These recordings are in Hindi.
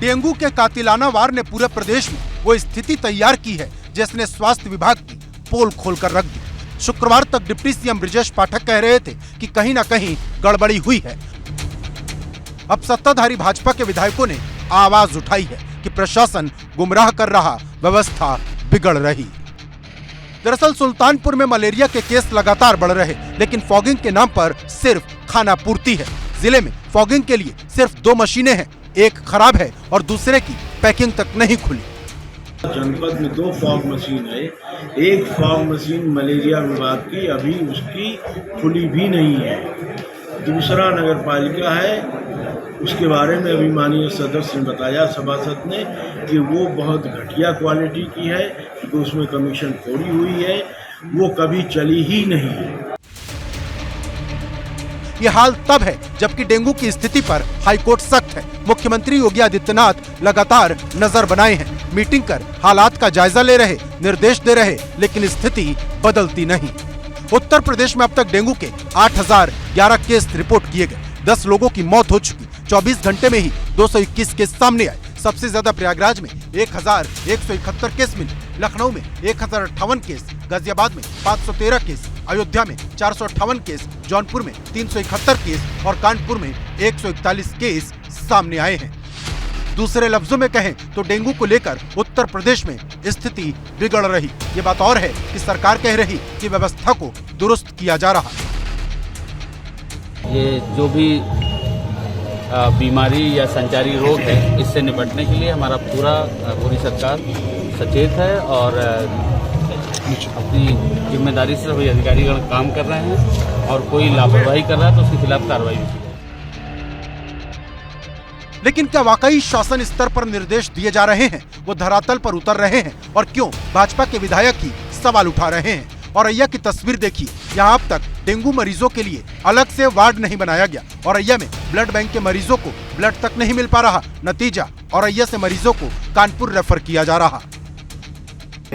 डेंगू के कातिलाना वार ने पूरे प्रदेश में वो स्थिति तैयार की है जिसने स्वास्थ्य विभाग की पोल खोलकर रख दी। शुक्रवार तक डिप्टी सीएम ब्रजेश पाठक कह रहे थे कि कहीं न कहीं गड़बड़ी हुई है। अब सत्ताधारी भाजपा के विधायकों ने आवाज उठाई है कि प्रशासन गुमराह कर रहा, व्यवस्था बिगड़ रही। दरअसल सुल्तानपुर में मलेरिया के केस लगातार बढ़ रहे, लेकिन फॉगिंग के नाम पर सिर्फ खाना पूर्ति है। जिले में फॉगिंग के लिए सिर्फ 2 मशीनें हैं, एक खराब है और दूसरे की पैकिंग तक नहीं खुली। जनपद में 2 फॉग मशीन है। एक फॉग मशीन मलेरिया विभाग की अभी उसकी खुली भी नहीं है। दूसरा नगर पालिका है, उसके बारे में अभी माननीय सदस्य ने बताया, सभासद ने, कि वो बहुत घटिया क्वालिटी की है, तो उसमें कमीशन खोरी हुई है, वो कभी चली ही नहीं है। ये हाल तब है जबकि डेंगू की स्थिति पर हाईकोर्ट सख्त है। मुख्यमंत्री योगी आदित्यनाथ लगातार नजर बनाए हैं, मीटिंग कर हालात का जायजा ले रहे, निर्देश दे रहे, लेकिन स्थिति बदलती नहीं। उत्तर प्रदेश में अब तक डेंगू के 8011 केस रिपोर्ट किए गए, 10 लोगों की मौत हो चुकी। 24 घंटे में ही 221 केस सामने आए। सबसे ज्यादा प्रयागराज में 1171 केस मिले, लखनऊ में 1058 केस, गाजियाबाद में 513 केस, अयोध्या में 458 केस, जौनपुर में 371 केस और कानपुर में 141 केस सामने आए हैं। दूसरे लफ्जों में कहें तो डेंगू को लेकर उत्तर प्रदेश में स्थिति बिगड़ रही। ये बात और है कि सरकार कह रही कि व्यवस्था को दुरुस्त किया जा रहा। ये जो भी बीमारी या संचारी रोग है, इससे निपटने के लिए हमारा पूरी सरकार सचेत है और अपनी जिम्मेदारी से सभी अधिकारीगण काम कर रहे हैं और कोई लापरवाही कर रहा है तो उसके खिलाफ कार्रवाई भी की जाए। लेकिन क्या वाकई शासन स्तर पर निर्देश दिए जा रहे हैं, वो धरातल पर उतर रहे हैं और क्यों भाजपा के विधायक ही सवाल उठा रहे हैं? औरैया की तस्वीर देखिए, यहाँ अब तक डेंगू मरीजों के लिए अलग से वार्ड नहीं बनाया गया। औरैया में ब्लड बैंक के मरीजों को ब्लड तक नहीं मिल पा रहा। नतीजा, औरैया से मरीजों को कानपुर रेफर किया जा रहा।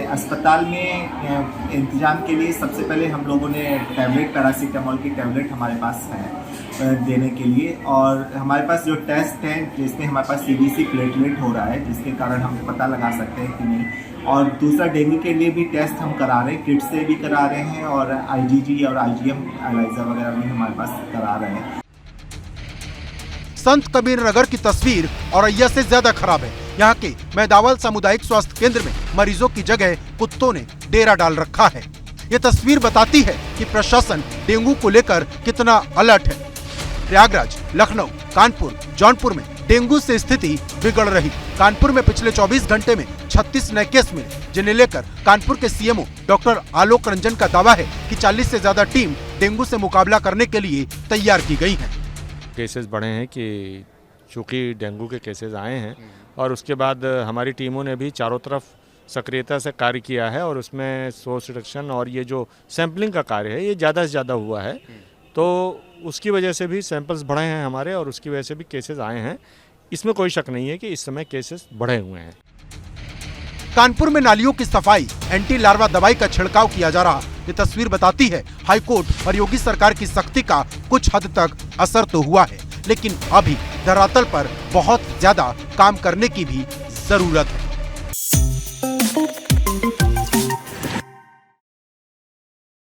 अस्पताल में इंतजाम के लिए सबसे पहले हम लोगों ने टैबलेट, पैरासीटामोल की टैबलेट हमारे पास है देने के लिए, और हमारे पास जो टेस्ट है जिसमें हमारे पास सीबीसी प्लेटलेट हो रहा है, जिसके कारण हम पता लगा सकते हैं कि नहीं। और दूसरा, डेंगू के लिए भी टेस्ट हम करा रहे हैं, किट से भी करा रहे हैं, और आईजीजी और आईजीएम एलाइजा वगैरह भी हमारे पास करा रहे हैं। संत कबीर नगर की तस्वीर औरैया से ज्यादा खराब है। यहाँ के मैदावल सामुदायिक स्वास्थ्य केंद्र में मरीजों की जगह कुत्तों ने डेरा डाल रखा है। ये तस्वीर बताती है कि प्रशासन डेंगू को लेकर कितना अलर्ट है। प्रयागराज, लखनऊ, कानपुर, जौनपुर में डेंगू से स्थिति बिगड़ रही। कानपुर में पिछले 24 घंटे में 36 नए केस मिले, जिन्हें लेकर कानपुर के सीएमओ डॉक्टर आलोक रंजन का दावा है कि 40 से ज्यादा टीम डेंगू से मुकाबला करने के लिए तैयार की गई है। केसेस बढ़े हैं कि चूँकि डेंगू के केसेस आए हैं और उसके बाद हमारी टीमों ने भी चारों तरफ सक्रियता से कार्य किया है और उसमें सोर्स रिडक्शन और ये जो सैंपलिंग का कार्य है ये ज़्यादा से ज़्यादा हुआ है, तो उसकी वजह से भी सैंपल्स बढ़े हैं हमारे और उसकी वजह से भी केसेस आए हैं। इसमें कोई शक नहीं है कि इस समय केसेस बढ़े हुए हैं। कानपुर में नालियों की सफाई, एंटी लार्वा दवाई का छिड़काव किया जा रहा। ये तस्वीर बताती है हाईकोर्ट और योगी सरकार की सख्ती का कुछ हद तक असर तो हुआ है, लेकिन अभी धरातल पर बहुत ज्यादा काम करने की भी जरूरत है।